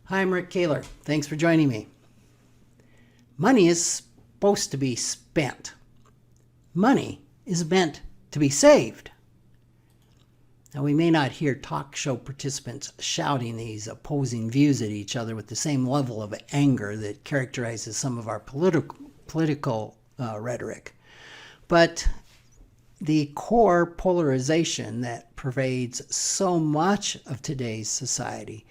Hi, I'm Rick Kaler. Thanks for joining me. Money is supposed to be spent. Money is meant to be saved. Now, we may not hear talk show participants shouting these opposing views at each other with the same level of anger that characterizes some of our political rhetoric. But the core polarization that pervades so much of today's society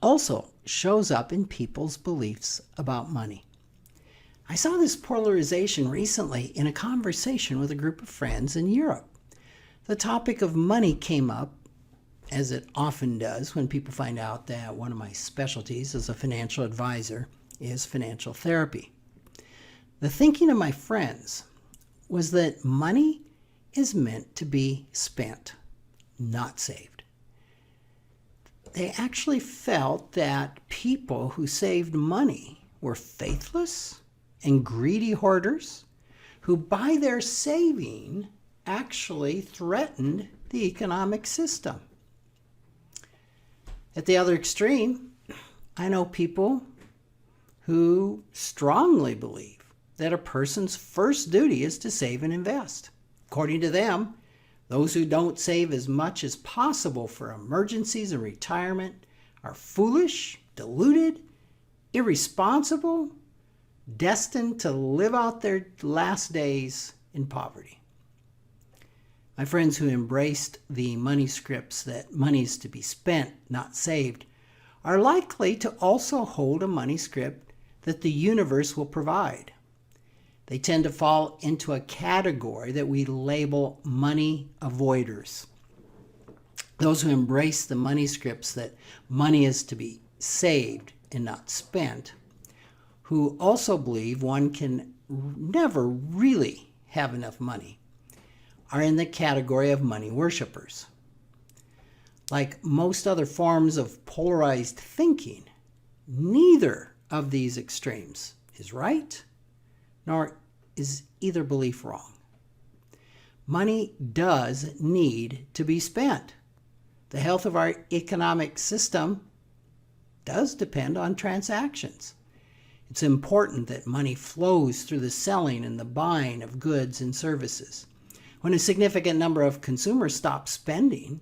also shows up in people's beliefs about money. I saw this polarization recently in a conversation with a group of friends in Europe. The topic of money came up, as it often does when people find out that one of my specialties as a financial advisor is financial therapy. The thinking of my friends was that money is meant to be spent, not saved. They actually felt that people who saved money were faithless and greedy hoarders who, by their saving, actually threatened the economic system. At the other extreme, I know people who strongly believe that a person's first duty is to save and invest. According to them, those who don't save as much as possible for emergencies and retirement are foolish, deluded, irresponsible, destined to live out their last days in poverty. My friends who embraced the money scripts that money is to be spent, not saved, are likely to also hold a money script that the universe will provide. They tend to fall into a category that we label money avoiders. Those who embrace the money scripts that money is to be saved and not spent, who also believe one can never really have enough money, are in the category of money worshipers. Like most other forms of polarized thinking, neither of these extremes is right, nor is either belief wrong. Money does need to be spent. The health of our economic system does depend on transactions. It's important that money flows through the selling and the buying of goods and services. When a significant number of consumers stop spending,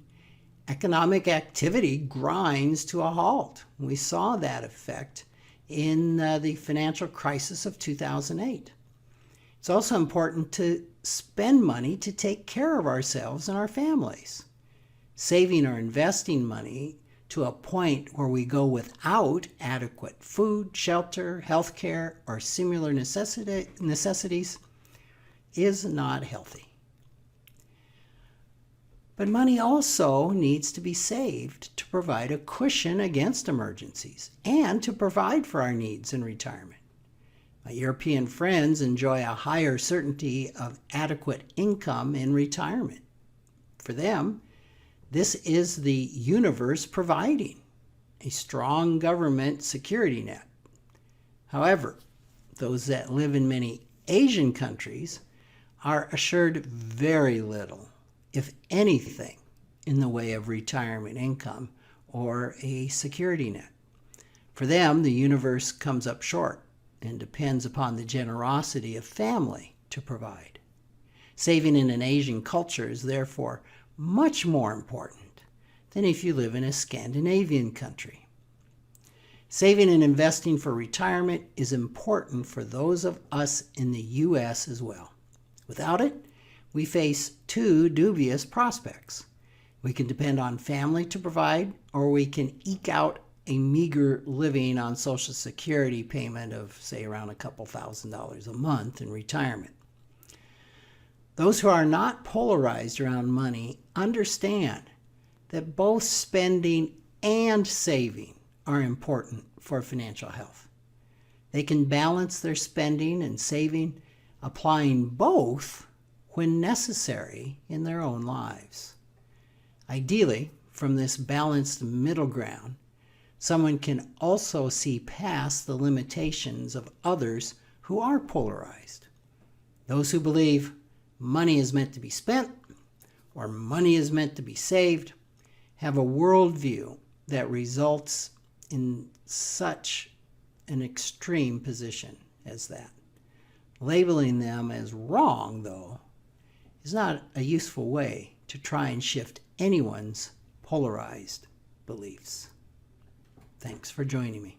economic activity grinds to a halt. We saw that effect in the financial crisis of 2008. It's also important to spend money to take care of ourselves and our families. Saving or investing money to a point where we go without adequate food, shelter, health care, or similar necessities is not healthy. But money also needs to be saved to provide a cushion against emergencies and to provide for our needs in retirement. My European friends enjoy a higher certainty of adequate income in retirement. For them, this is the universe providing a strong government security net. However, those that live in many Asian countries are assured very little, if anything, in the way of retirement income or a security net. For them, the universe comes up short and depends upon the generosity of family to provide. Saving in an Asian culture is therefore much more important than if you live in a Scandinavian country. Saving and investing for retirement is important for those of us in the U.S. as well. Without it, we face two dubious prospects. We can depend on family to provide, or we can eke out a meager living on Social Security payment of, say, around a couple $1,000s a month in retirement. Those who are not polarized around money understand that both spending and saving are important for financial health. They can balance their spending and saving, applying both when necessary in their own lives. Ideally, from this balanced middle ground, someone can also see past the limitations of others who are polarized. Those who believe money is meant to be spent or money is meant to be saved have a worldview that results in such an extreme position as that. Labeling them as wrong, though, is not a useful way to try and shift anyone's polarized beliefs. Thanks for joining me.